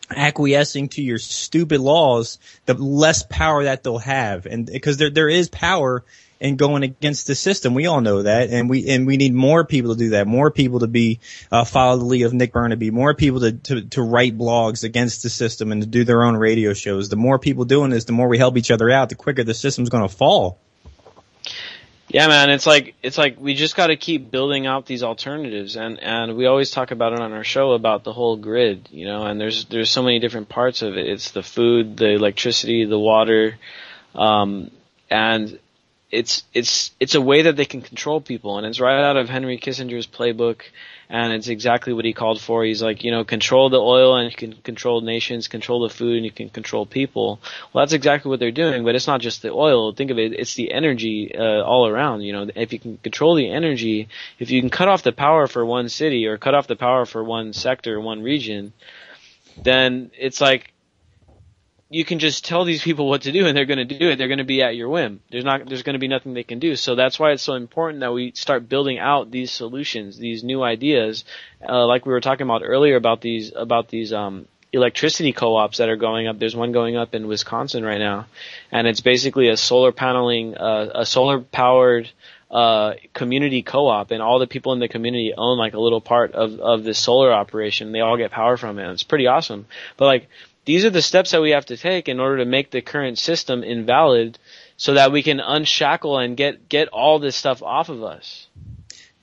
acquiescing to your stupid laws, the less power that they'll have. And because there is power in going against the system. We all know that. And we need more people to do that, more people to follow the lead of Nick Burnaby, more people to write blogs against the system and to do their own radio shows. The more people doing this, the more we help each other out, the quicker the system's going to fall. Yeah, man, it's like we just got to keep building out these alternatives, and we always talk about it on our show about the whole grid, and there's so many different parts of it. It's the food, the electricity, the water, and it's a way that they can control people, and it's right out of Henry Kissinger's playbook, and it's exactly what he called for. He's like, control the oil and you can control nations, control the food and you can control people. Well, that's exactly what they're doing, but it's not just the oil. Think of it, it's the energy all around. If you can control the energy, if you can cut off the power for one city or cut off the power for one sector, one region, then it's like you can just tell these people what to do and they're going to do it. They're going to be at your whim. There's going to be nothing they can do. So that's why it's so important that we start building out these solutions, these new ideas, like we were talking about earlier about these electricity co-ops that are going up. There's one going up in Wisconsin right now, and it's basically a solar powered community co-op, and all the people in the community own like a little part of this solar operation. They all get power from it. It's pretty awesome. But these are the steps that we have to take in order to make the current system invalid so that we can unshackle and get all this stuff off of us.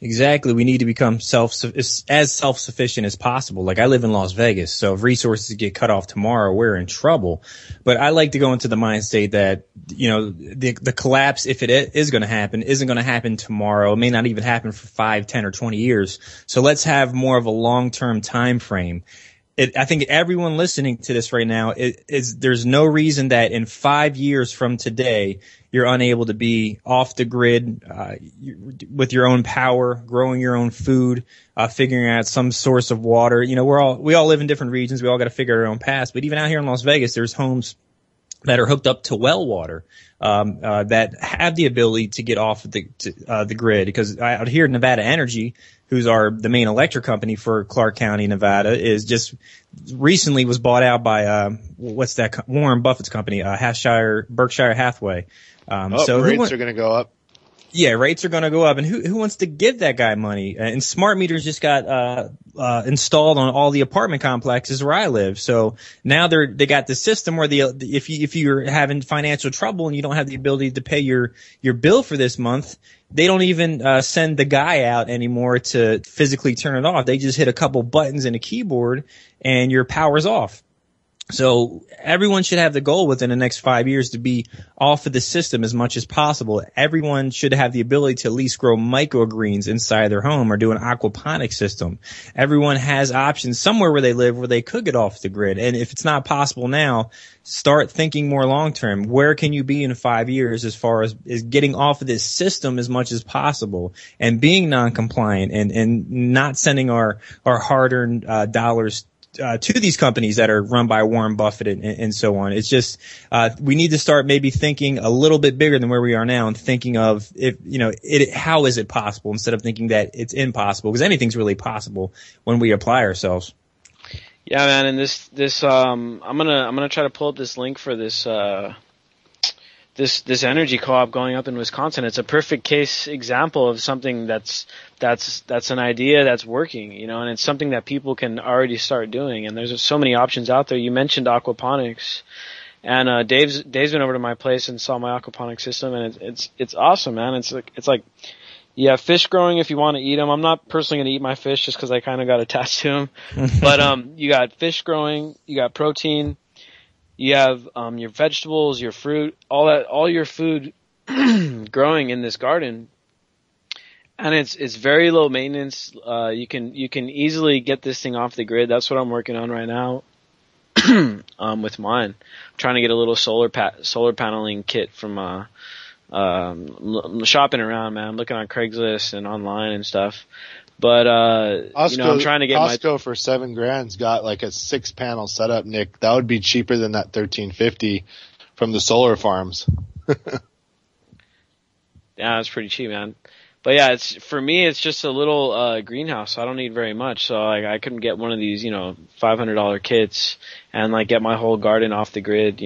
Exactly. We need to become as self-sufficient as possible. Like, I live in Las Vegas, so if resources get cut off tomorrow, we're in trouble. But I like to go into the mind state that, the collapse, if it is going to happen, isn't going to happen tomorrow. It may not even happen for 5, 10, or 20 years. So let's have more of a long-term time frame. I think everyone listening to this right now there's no reason that in 5 years from today you're unable to be off the grid with your own power, growing your own food, figuring out some source of water. We all live in different regions. We all got to figure our own paths. But even out here in Las Vegas, there's homes that are hooked up to well water that have the ability to get off the grid. Because out here, Nevada Energy, who's the main electric company for Clark County, Nevada, is just recently was bought out by Warren Buffett's company, Berkshire Hathaway. So rates are going to go up. Yeah, rates are going to go up, and who wants to give that guy money? And smart meters just got installed on all the apartment complexes where I live. So now they got the system where if you're having financial trouble and you don't have the ability to pay your bill for this month, they don't even send the guy out anymore to physically turn it off. They just hit a couple buttons in a keyboard and your power's off. So everyone should have the goal within the next 5 years to be off of the system as much as possible. Everyone should have the ability to at least grow microgreens inside their home or do an aquaponic system. Everyone has options somewhere where they live where they could get off the grid. And if it's not possible now, start thinking more long term. Where can you be in 5 years as far as getting off of this system as much as possible and being non-compliant and not sending our hard-earned dollars to these companies that are run by Warren Buffett and so on. It's just we need to start maybe thinking a little bit bigger than where we are now, and thinking of how is it possible, instead of thinking that it's impossible, because anything's really possible when we apply ourselves. Yeah, man, and this I'm gonna try to pull up this link for this this energy co-op going up in Wisconsin. It's a perfect case example of something that's an idea that's working, and it's something that people can already start doing. And there's so many options out there. You mentioned aquaponics, and Dave's been over to my place and saw my aquaponics system, and it's awesome, man. It's like you have fish growing if you want to eat them. I'm not personally going to eat my fish just because I kind of got attached to them. But you got fish growing, you got protein, you have your vegetables, your fruit, all your food growing in this garden. And it's very low maintenance. You can easily get this thing off the grid. That's what I'm working on right now with mine. I'm trying to get a little solar paneling kit from shopping around, man. I'm looking on Craigslist and online and stuff. But I'm trying to get Costco for $7,000's got like a 6-panel setup, Nick. That would be cheaper than that $1,350 from the solar farms. Yeah, it's pretty cheap, man. But yeah, for me it's just a little greenhouse. I don't need very much, so I couldn't get one of these, $500 kits and like get my whole garden off the grid,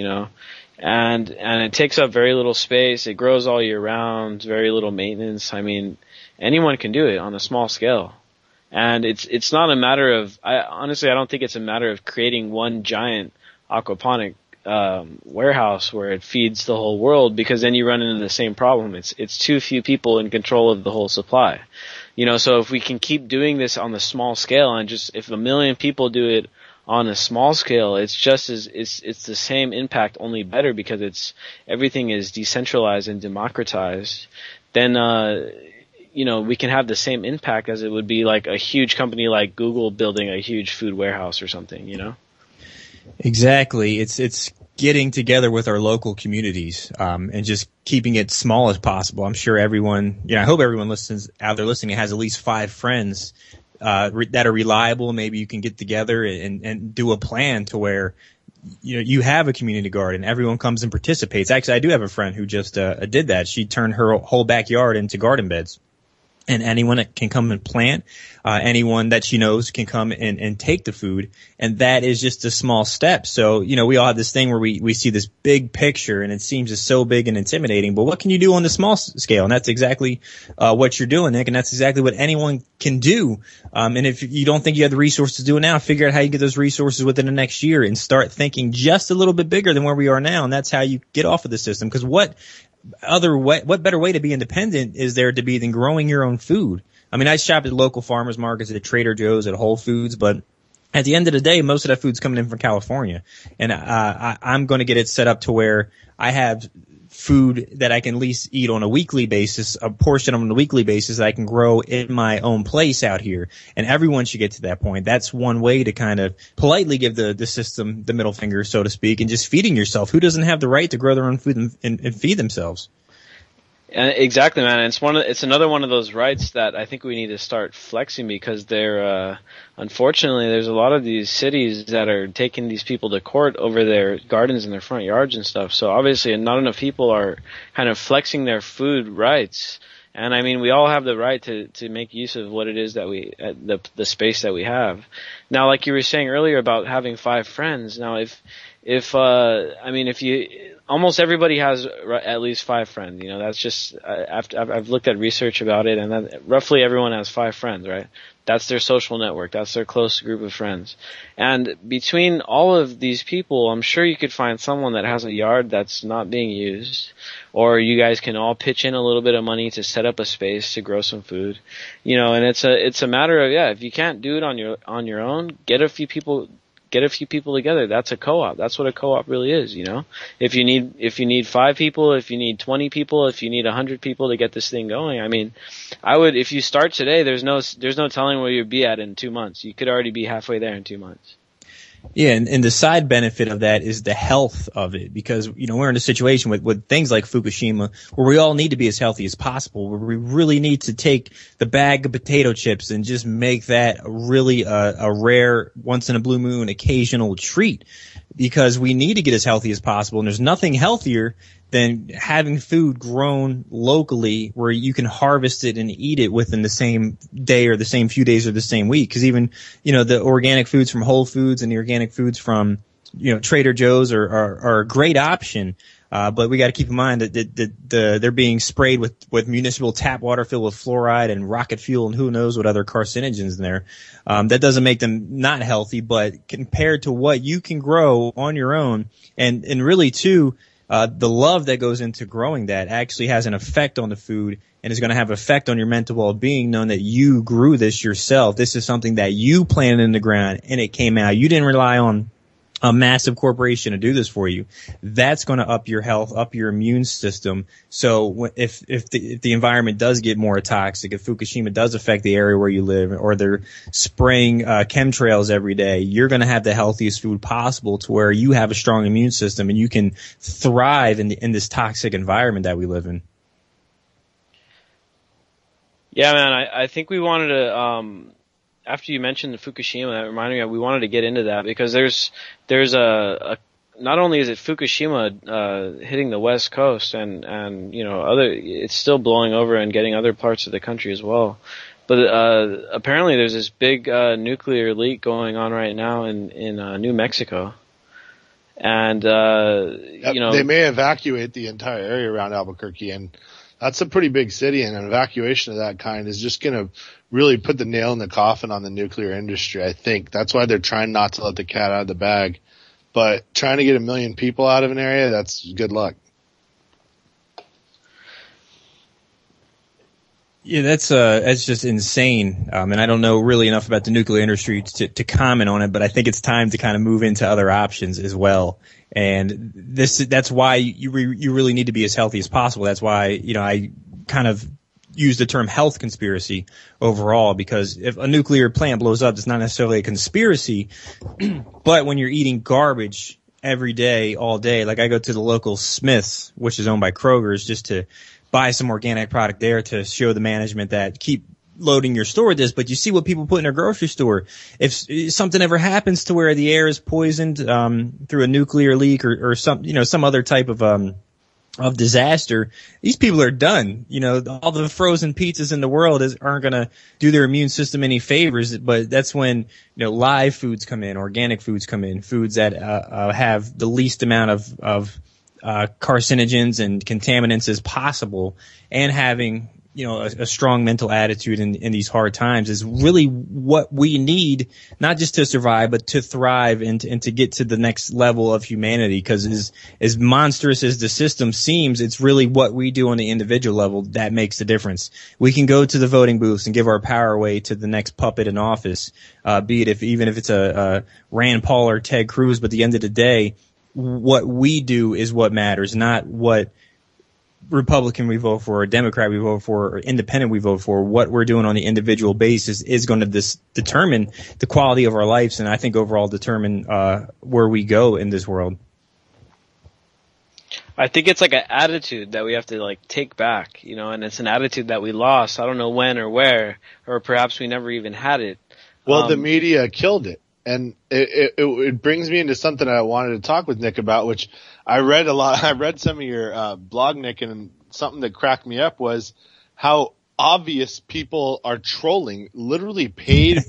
And it takes up very little space. It grows all year round, very little maintenance. I mean, anyone can do it on a small scale. And it's not a matter of honestly I don't think it's a matter of creating one giant aquaponic warehouse where it feeds the whole world, because then you run into the same problem. It's too few people in control of the whole supply. So if we can keep doing this on the small scale, and just if 1 million people do it on a small scale, it's the same impact, only better, because everything is decentralized and democratized. Then we can have the same impact as it would be like a huge company like Google building a huge food warehouse or something, Exactly. It's getting together with our local communities, and just keeping it small as possible. I'm sure everyone, I hope everyone out there listening has at least 5 friends that are reliable. Maybe you can get together and do a plan to where you have a community garden. Everyone comes and participates. Actually, I do have a friend who just did that. She turned her whole backyard into garden beds. And anyone that can come and plant, anyone that she knows can come and take the food. And that is just a small step. So, we all have this thing where we see this big picture and it seems just so big and intimidating. But what can you do on the small scale? And that's exactly what you're doing, Nick. And that's exactly what anyone can do. And if you don't think you have the resources to do it now, figure out how you get those resources within the next year and start thinking just a little bit bigger than where we are now. And that's how you get off of the system. Because what better way to be independent is there to be than growing your own food? I mean, I shop at local farmers markets, at Trader Joe's, at Whole Foods, but at the end of the day, most of that food's coming in from California. And I'm going to get it set up to where I have food that I can at least eat on a weekly basis, a portion on a weekly basis that I can grow in my own place out here. And everyone should get to that point. That's one way to kind of politely give the system the middle finger, so to speak, and just feeding yourself. Who doesn't have the right to grow their own food and feed themselves? Exactly, man. It's another one of those rights that I think we need to start flexing, because unfortunately, there's a lot of these cities that are taking these people to court over their gardens and their front yards and stuff. So obviously, not enough people are kind of flexing their food rights. And I mean, we all have the right to make use of what it is that the space that we have. Now, like you were saying earlier about having 5 friends. Now, if you almost everybody has at least 5 friends. That's just I've looked at research about it, and then roughly everyone has 5 friends, right? That's their social network. That's their close group of friends. And between all of these people, I'm sure you could find someone that has a yard that's not being used, or you guys can all pitch in a little bit of money to set up a space to grow some food. And it's a matter of, if you can't do it on your own, get a few people together. That's a co-op. That's what a co-op really is, If you need 5 people, if you need 20 people, if you need 100 people to get this thing going, I mean, if you start today, there's no telling where you'll be at in 2 months. You could already be halfway there in 2 months. Yeah, and the side benefit of that is the health of it, because, you know, we're in a situation with things like Fukushima where we all need to be as healthy as possible, where we really need to take the bag of potato chips and just make that really a rare, once in a blue moon, occasional treat, because we need to get as healthy as possible. And there's nothing healthier than having food grown locally where you can harvest it and eat it within the same day or the same few days or the same week. Because even, you know, the organic foods from Whole Foods and the organic foods from, you know, Trader Joe's are a great option. But we got to keep in mind that they're being sprayed with municipal tap water filled with fluoride and rocket fuel and who knows what other carcinogens in there. That doesn't make them not healthy, but compared to what you can grow on your own, and really too, the love that goes into growing that actually has an effect on the food and is going to have an effect on your mental well-being, knowing that you grew this yourself. This is something that you planted in the ground and it came out. You didn't rely on a massive corporation to do this for you. That's going to up your health, up your immune system. So if the environment does get more toxic, if Fukushima does affect the area where you live, or they're spraying chemtrails every day, you're going to have the healthiest food possible to where you have a strong immune system and you can thrive in this toxic environment that we live in. Yeah, man, I think we wanted to, after you mentioned the Fukushima, that reminded me, we wanted to get into that because there's a not only is it Fukushima hitting the West Coast and you know, it's still blowing over and getting other parts of the country as well. But apparently there's this big nuclear leak going on right now in New Mexico. And you know, they may evacuate the entire area around Albuquerque, and that's a pretty big city, and an evacuation of that kind is just going to really put the nail in the coffin on the nuclear industry, I think. That's why they're trying not to let the cat out of the bag. But trying to get 1 million people out of an area, that's good luck. Yeah, that's just insane. And I don't know really enough about the nuclear industry to comment on it, but I think it's time to kind of move into other options as well. And that's why you really need to be as healthy as possible. That's why, you know, I kind of use the term health conspiracy overall, because if a nuclear plant blows up, it's not necessarily a conspiracy, but when you're eating garbage every day, all day, like I go to the local Smith's, which is owned by Kroger's, just to buy some organic product there to show the management that keep loading your store with this, but you see what people put in their grocery store. If something ever happens to where the air is poisoned through a nuclear leak or some other type of disaster, these people are done. You know, all the frozen pizzas in the world aren't going to do their immune system any favors. But that's when, you know, live foods come in, organic foods come in, foods that have the least amount of carcinogens and contaminants as possible, and having, you know, a strong mental attitude in these hard times is really what we need, not just to survive, but to thrive and to get to the next level of humanity. Because as monstrous as the system seems, it's really what we do on the individual level that makes the difference. We can go to the voting booths and give our power away to the next puppet in office, be it even if it's a Rand Paul or Ted Cruz. But at the end of the day, what we do is what matters, not what Republican we vote for, or Democrat we vote for, or independent we vote for. What we're doing on the individual basis is going to determine the quality of our lives, and I think overall determine where we go in this world. I think it's like an attitude that we have to like take back, you know, and it's an attitude that we lost. I don't know when or where, or perhaps we never even had it. Well, the media killed it. And it brings me into something I wanted to talk with Nick about, which I read a lot. I read some of your blog, Nick, and something that cracked me up was how obvious people are trolling. Literally paid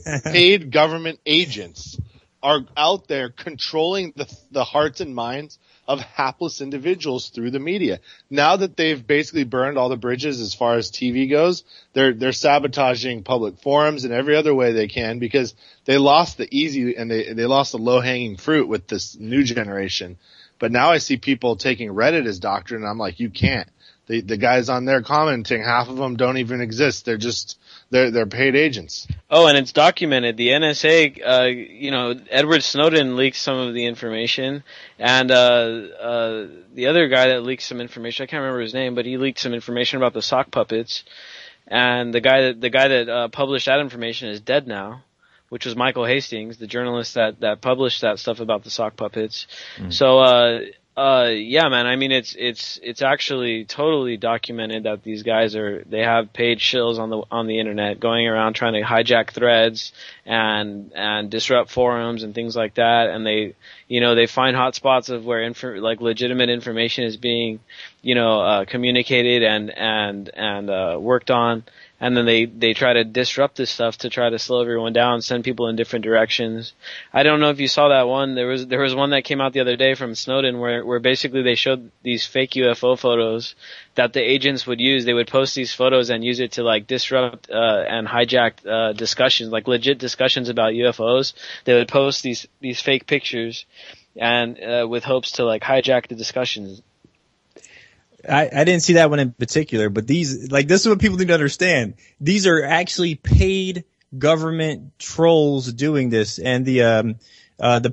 government agents are out there controlling the hearts and minds of hapless individuals through the media. Now that they've basically burned all the bridges as far as TV goes, they're sabotaging public forums in every other way they can, because they lost the easy and they lost the low-hanging fruit with this new generation. But now I see people taking Reddit as doctrine, and I'm like, you can't. The guys on there commenting, half of them don't even exist. They're paid agents. Oh, and it's documented. The NSA, you know, Edward Snowden leaked some of the information, and the other guy that leaked some information, I can't remember his name, but he leaked some information about the sock puppets. And the guy that published that information is dead now. which was Michael Hastings, the journalist that published that stuff about the sock puppets. So, yeah, man, I mean, it's actually totally documented that these guys they have paid shills on the internet going around trying to hijack threads and disrupt forums and things like that. And they find hotspots of where like legitimate information is being, communicated and worked on. And then they try to disrupt this stuff to try to slow everyone down, send people in different directions. I don't know if you saw that one. There was one that came out the other day from Snowden where basically they showed these fake UFO photos that the agents would use. They would post these photos and use it to like disrupt and hijack discussions, like legit discussions about UFOs. They would post these fake pictures and with hopes to like hijack the discussions. I didn't see that one in particular, but this is what people need to understand. These are actually paid government trolls doing this. And the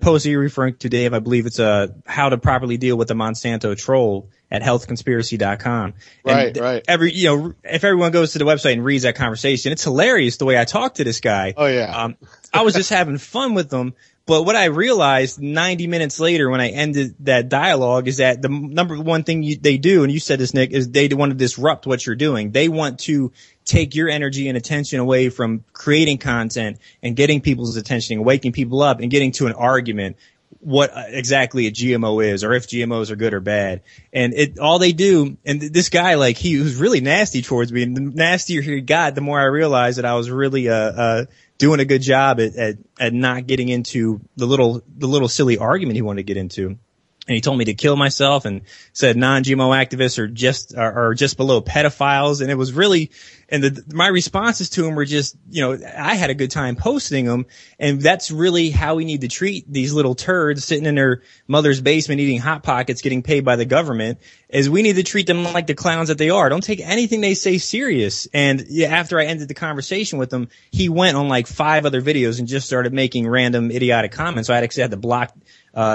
post that you're referring to, Dave, I believe it's how to properly deal with a Monsanto troll at healthconspiracy.com. Right. If everyone goes to the website and reads that conversation, it's hilarious the way I talked to this guy. Oh yeah. I was just having fun with them. But what I realized 90 minutes later when I ended that dialogue is that the number one thing they do, and you said this, Nick, is they want to disrupt what you're doing. They want to take your energy and attention away from creating content and getting people's attention and waking people up and getting to an argument what exactly a GMO is or if GMOs are good or bad. And all they do, and this guy, like, he was really nasty towards me, and the nastier he got, the more I realized that I was really doing a good job at not getting into the little silly argument he wanted to get into. And he told me to kill myself and said non-GMO activists are just below pedophiles. And it was really, and my responses to him were just, I had a good time posting them. And that's really how we need to treat these little turds sitting in their mother's basement eating Hot Pockets, getting paid by the government, is we need to treat them like the clowns that they are. Don't take anything they say serious. And after I ended the conversation with him, he went on like 5 other videos and just started making random idiotic comments. So I actually had to block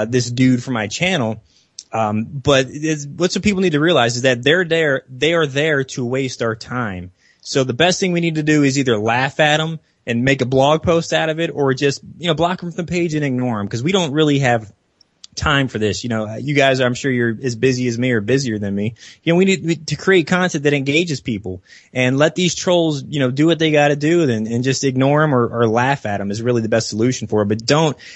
this dude from my channel. But what some people need to realize is that they are there to waste our time. So the best thing we need to do is either laugh at them and make a blog post out of it, or just, block them from the page and ignore them, because we don't really have time for this. You guys, I'm sure you're as busy as me or busier than me. We need to create content that engages people, and let these trolls, do what they got to do, and just ignore them or laugh at them is really the best solution for it. But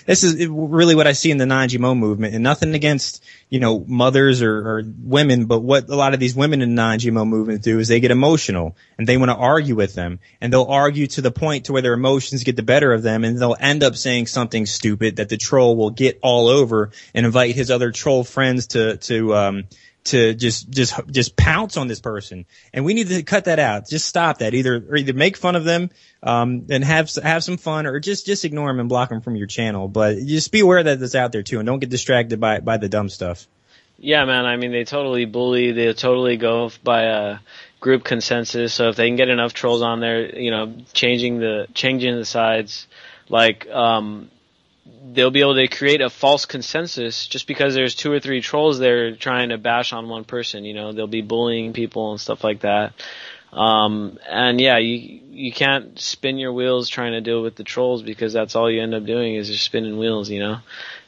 this is really what I see in the non-GMO movement, and nothing against, mothers or women, but what a lot of these women in the non-GMO movement do is they get emotional and they want to argue with them, and they'll argue to the point to where their emotions get the better of them, and they'll end up saying something stupid that the troll will get all over and invite his other troll friends to just pounce on this person. And we need to cut that out. Just stop that. Either make fun of them, and have some fun, or just ignore them and block them from your channel. But just be aware that it's out there too, and don't get distracted by the dumb stuff. Yeah, man. I mean, they totally bully. They totally go by a group consensus. So if they can get enough trolls on there, changing the sides, like, they'll be able to create a false consensus just because there's 2 or 3 trolls there trying to bash on one person. They'll be bullying people and stuff like that. And yeah, you can't spin your wheels trying to deal with the trolls, because that's all you end up doing is just spinning wheels,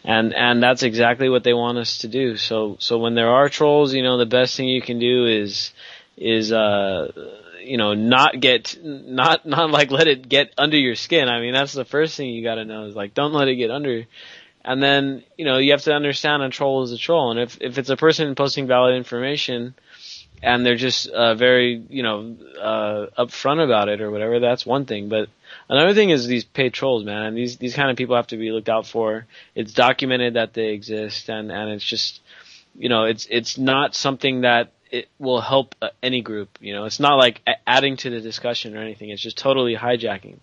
and that's exactly what they want us to do. So when there are trolls, the best thing you can do is not like let it get under your skin. I mean, that's the first thing you gotta know is like, don't let it get under. And then, you have to understand a troll is a troll. And if it's a person posting valid information and they're just, very, upfront about it or whatever, that's one thing. But another thing is these paid trolls, man. And these kind of people have to be looked out for. It's documented that they exist, and it's just, it's not something that it will help any group. It's not like adding to the discussion or anything. It's just totally hijacking.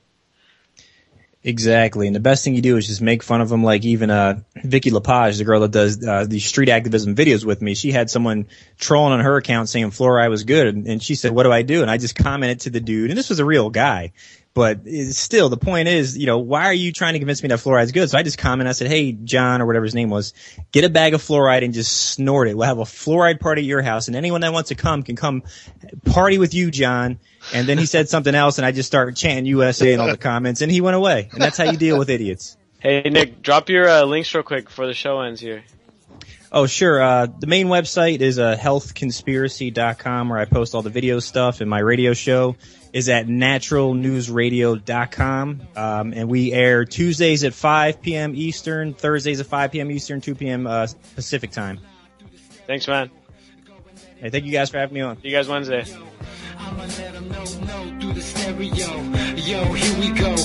Exactly. And the best thing you do is just make fun of them. Like even Vicky Lepage, the girl that does the street activism videos with me, she had someone trolling on her account saying fluoride was good, and she said, "What do I do?" And I just commented to the dude, and this was a real guy, But still, the point is, why are you trying to convince me that fluoride's good? So I just commented, I said, hey, John, or whatever his name was, get a bag of fluoride and just snort it. We'll have a fluoride party at your house, and anyone that wants to come can come party with you, John. And then he said something else, and I just started chanting USA in all the comments, and he went away. And that's how you deal with idiots. Hey, Nick, drop your links real quick before the show ends here. Oh, sure. The main website is healthconspiracy.com, where I post all the video stuff, and my radio show is at naturalnewsradio.com. And we air Tuesdays at 5 p.m. Eastern, Thursdays at 5 p.m. Eastern, 2 p.m. Pacific time. Thanks, man. Hey, thank you guys for having me on. See you guys Wednesday. I'ma let them know through the stereo. Yo, here we go.